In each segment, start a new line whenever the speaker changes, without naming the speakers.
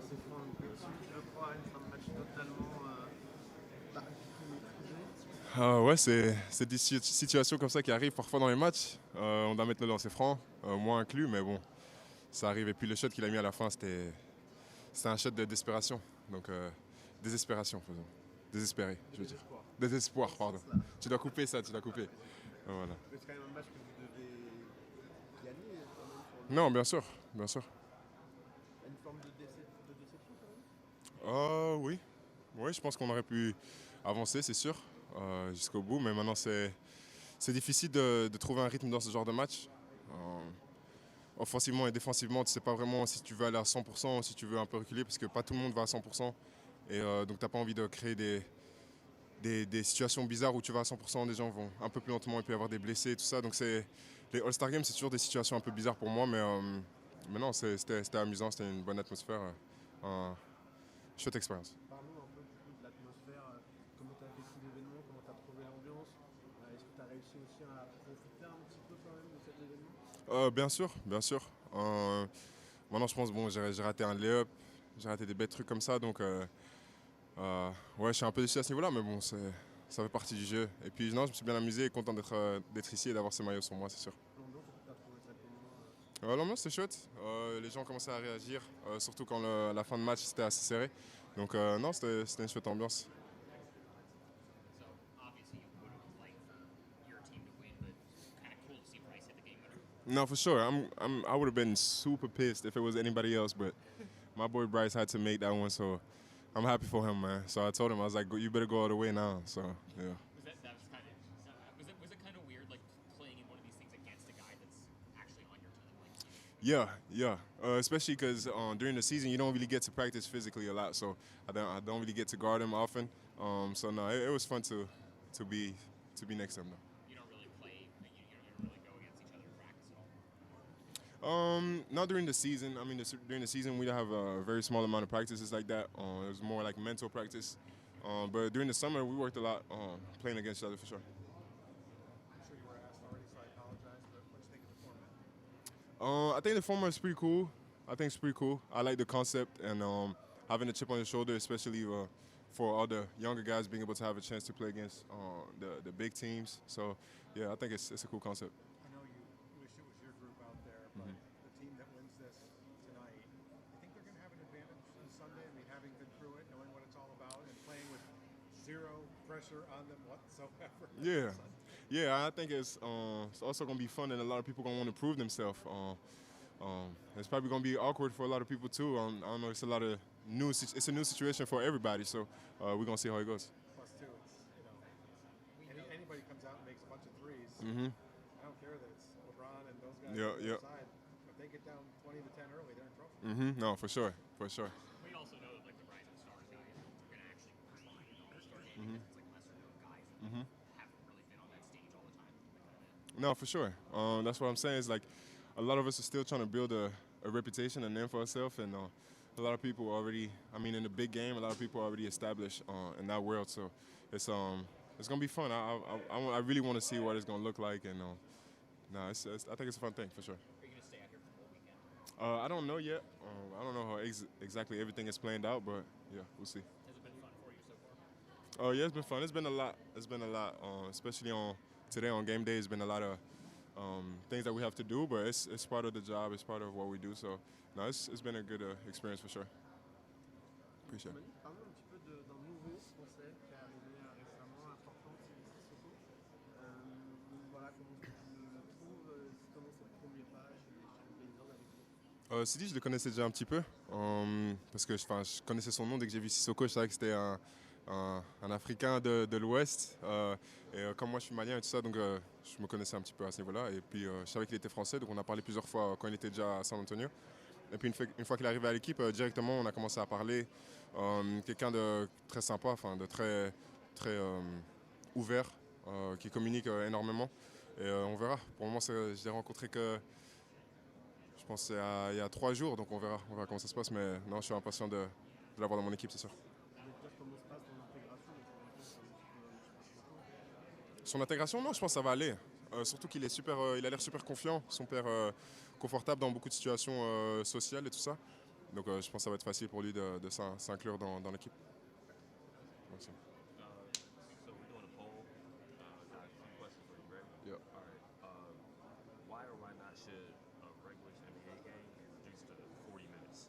lancer franc un peu dessus, je crois, une fin de match totalement pas du tout maîtrisée.
Ouais, c'est des situations comme ça qui arrivent parfois dans les matchs. On doit mettre le lancer franc, moi inclus, mais bon, ça arrive. Et puis le shot qu'il a mis à la fin, c'était un shot de desperation. Donc, désespération, faisons. Désespéré, je veux dire.
Désespoir.
Désespoir,
Dans ce
pardon.
sens-là.
Tu dois couper ça, tu dois couper. Voilà.
Mais c'est quand même un match que vous devez gagner quand même pour le.
Non, bien sûr, bien sûr.
Une forme de déception quand même.
Oui. Oui, je pense qu'on aurait pu avancer, c'est sûr, jusqu'au bout. Mais maintenant, c'est difficile de trouver un rythme dans ce genre de match. Offensivement et défensivement, tu ne sais pas vraiment si tu veux aller à 100% ou si tu veux un peu reculer, parce que pas tout le monde va à 100%. Et donc, tu n'as pas envie de créer des situations bizarres où tu vas à 100%, des gens vont un peu plus lentement et puis avoir des blessés et tout ça. Donc, les All-Star Games, c'est toujours des situations un peu bizarres pour moi, mais non, c'était amusant, c'était une bonne atmosphère, chouette expérience.
Parlons un peu du coup de l'atmosphère. Comment tu as vécu l'événement, comment tu as trouvé l'ambiance. Est-ce que tu as réussi aussi à profiter un petit peu quand même de cet événement?
Bien sûr, bien sûr. Maintenant, je pense, bon, j'ai raté un lay-up, j'ai raté des bêtes trucs comme ça, donc ouais, je suis un peu déçu à ce niveau-là, mais bon, ça fait partie du jeu. Et puis, non, je me suis bien amusé et content d'être ici et d'avoir ce maillot sur moi, c'est sûr.
L'ambiance, tu as trouvé ça comment?
L'ambiance, c'est chouette. Les gens commençaient à réagir, surtout quand la fin de match, c'était assez serré. Donc, non, c'était une chouette ambiance.
So obviously you would have liked for your team to win, but kind of cool to see Bryce hit the game winner.
No, for sure. I would have been super pissed if it was anybody else, but my boy Bryce had to make that one, so I'm happy for him, man. So I told him, I was like, you better go all the way now. So, yeah.
That was kind of was it kind of weird like playing in one of these things against a guy that's actually on your team? Like,
Yeah. Especially because during the season, you don't really get to practice physically a lot, so I don't really get to guard him often. So no, it was fun to be next to him, though.
you don't really play, you don't really go against each other in practice at all.
Not during the season. I mean, during the season, we have a very small amount of practices like that. It was more like mental practice. But during the summer, we worked a lot playing against each other for sure.
I'm sure you were asked already, so I apologize, but what do you think of the format?
I think the format is pretty cool. I think it's pretty cool. I like the concept and having a chip on your shoulder, especially for all the younger guys being able to have a chance to play against the big teams. So, yeah, I think it's a cool concept.
I know you wish it was your group out there, but the team that wins this tonight, I think they're going to have an advantage on Sunday. I mean, having been through it, knowing what it's all about, and playing with zero pressure on them whatsoever.
Yeah, yeah. I think it's also gonna be fun, and a lot of people gonna want to prove themselves. It's probably gonna be awkward for a lot of people too. I don't know. It's a lot of new. It's a new situation for everybody, so we're gonna see how it goes.
Plus, two, it's anybody comes out and makes a bunch of threes.
Mm-hmm.
I don't care that it's LeBron and those guys
Yeah,
on the
yeah.
other side. If they get down 20 to 10 early, they're in trouble.
Mm-hmm. No, for sure, for sure.
We also know that like the rising stars guys are going to actually perform in the All-Star game because it's like lesser known guys that haven't really been on that stage all the time.
No, for sure. That's what I'm saying. It's like a lot of us are still trying to build a reputation and name for ourselves, and a lot of people already. I mean, in the big game, a lot of people are already established in that world. So it's gonna be fun. I really want to see what it's gonna look like, and no, I think it's a fun thing for sure.
Are you going to stay out here for the whole weekend?
I don't know yet. I don't know how exactly everything is planned out, but yeah, we'll see.
Has it been fun for you so far?
Oh yeah, it's been fun. It's been a lot. It's been a lot, especially on today on game day. It's been a lot of things that we have to do, but it's part of the job. It's part of what we do. So no, it's been a good experience for sure. Appreciate it.
Toumani, parlons un petit peu d'un nouveau Français qui est arrivé récemment, important, c'est Sissoko. Voilà, comment tu le trouves, comment c'est le premier pas chez les Blazers avec lui?
Sidi, je le connaissais déjà un petit peu, parce que je connaissais son nom dès que j'ai vu Sissoko. Je savais que c'était un Africain de l'Ouest. Et comme moi, je suis malien et tout ça, donc je me connaissais un petit peu à ce niveau-là. Et puis, je savais qu'il était français, donc on a parlé plusieurs fois quand il était déjà à San Antonio. Et puis, une fois qu'il est arrivé à l'équipe, directement, on a commencé à parler. Quelqu'un de très sympa, enfin, de très, très ouvert, qui communique énormément. Et on verra. Pour le moment, je l'ai rencontré que je pense qu'il y a 3 jours, donc on verra comment ça se passe. Mais non, je suis impatient de l'avoir dans mon équipe, c'est sûr.
Je voulais te dire comment se passe ton intégration, mais pour l'instant, c'est un petit peu
Son intégration, non, je pense que ça va aller. Surtout qu'il est il a l'air super confiant, son père confortable dans beaucoup de situations sociales et tout ça. Donc je pense que ça va être facile pour lui de s'inclure dans l'équipe. Merci.
So we're doing a poll. Got a few questions for you. Ready?
Yeah.
All right. Why or why not should a regulation NBA game be reduced to 40 minutes?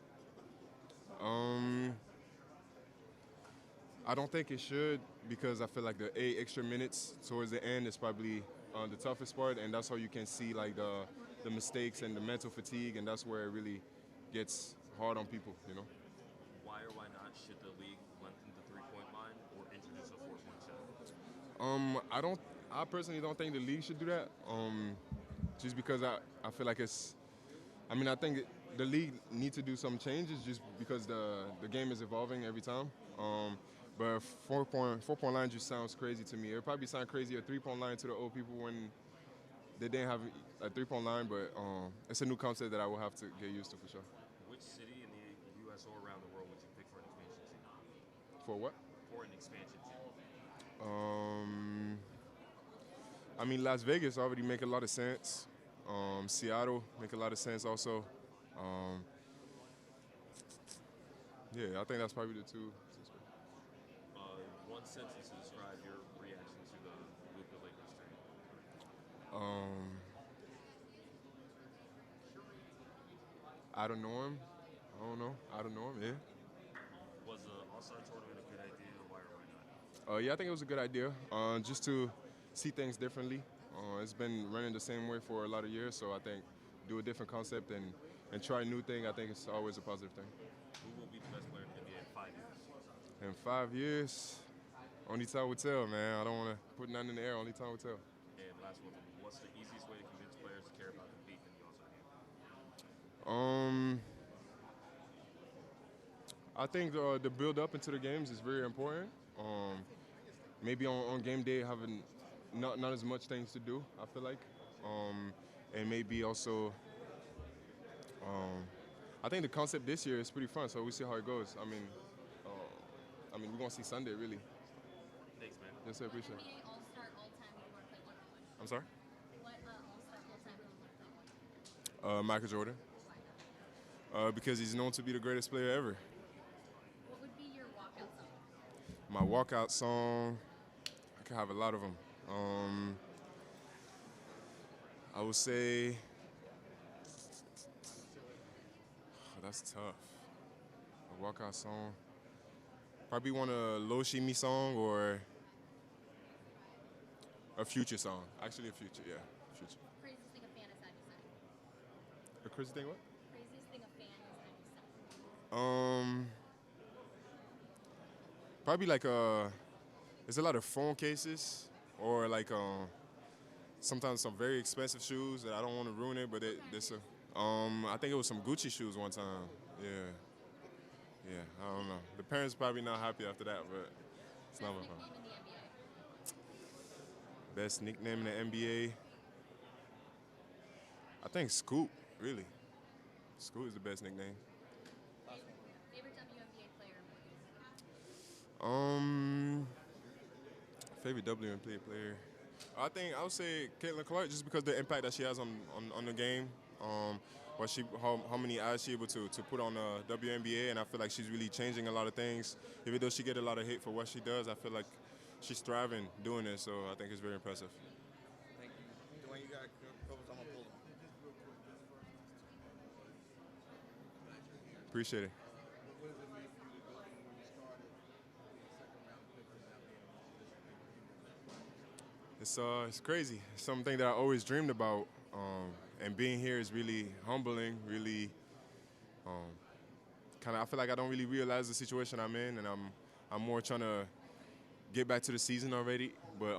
I don't think it should because I feel like the 8 extra minutes towards the end is probably the toughest part, and that's how you can see like the mistakes and the mental fatigue, and that's where it really gets hard on people, you know.
Why or why not should the league lengthen the three-point line or introduce a four-point shot?
I personally don't think the league should do that. Just because I feel like I think the league needs to do some changes just because the game is evolving every time. But four-point line just sounds crazy to me. It would probably sound crazy a three-point line to the old people when they didn't have a three-point line, but it's a new concept that I will have to get used to for sure.
Which city in the U.S. or around the world would you pick for an expansion team?
For what?
For an expansion team.
I mean, Las Vegas already make a lot of sense. Seattle make a lot of sense also. Yeah, I think that's probably the two.
One sentence to describe your reaction to the Luka Lakers trade.
Out of norm. I don't know. Out of norm, yeah.
Was the All-Star tournament a good idea? Why or why not?
Yeah, I think it was a good idea. Just to see things differently. It's been running the same way for a lot of years, so I think do a different concept and try new thing. I think it's always a positive thing.
Who will be the best player in the NBA in 5 years?
In 5 years, only time will tell, man. I don't want to put nothing in the air. Only time will tell.
And last one, what's the easiest way to convince players to care about competing in the All-Star game?
I think the build up into the games is very important. Maybe on game day having not as much things to do, I feel like, and maybe also. I think the concept this year is pretty fun, so we see how it goes. I mean, we're gonna see Sunday really.
Thanks, man.
Yes, I appreciate it.
NBA All-Star all-time you want to play one?
I'm sorry.
What All-Star all-time you want to play one?
Michael Jordan. Because he's known to be the greatest player ever.
What would be your walkout song?
My walkout song, I could have a lot of them. I would say, that's tough. A walkout song, probably want a Low Shimi song or a Future song. Actually, a Future, yeah, Future.
Craziest thing a fan has had you say?
The crazy thing, what?
Craziest thing a fan has had you say?
Probably like there's a lot of phone cases or like sometimes some very expensive shoes that I don't want to ruin it, but I think it was some Gucci shoes one time. Yeah, I don't know. The parents probably not happy after that, but it's not my problem. Best nickname in the NBA. I think Scoop, really. Scoop is the best nickname.
Favorite WNBA player?
Favorite WNBA player. I would say Caitlin Clark, just because the impact that she has on the game. How many eyes she able to put on the WNBA, and I feel like she's really changing a lot of things. Even though she get a lot of hate for what she does, I feel like she's thriving doing it. So I think it's very impressive.
Thank you. Dwayne, you got focus on my pull.
Appreciate it.
What does it mean for you to go in when you started the second round pick for the
It's crazy. It's something that I always dreamed about, and being here is really humbling. Really, I feel like I don't really realize the situation I'm in, and I'm more trying to get back to the season already. But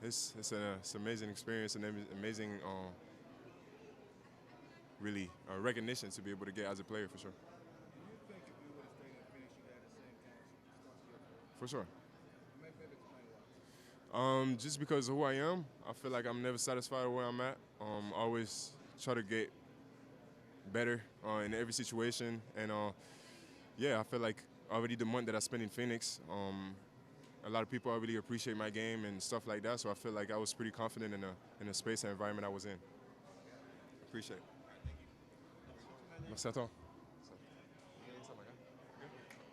it's an amazing experience and amazing, really recognition to be able to get as a player for sure.
Do you think if you would have stayed in Phoenix, you'd had the same chance to start your career?
For sure.
Maybe explain why.
Just because of who I am, I feel like I'm never satisfied with where I'm at. Always try to get better in every situation, and yeah, I feel like already the month that I spent in Phoenix, a lot of people already appreciate my game and stuff like that. So I feel like I was pretty confident in the space and environment I was in. Appreciate it. Merci à toi.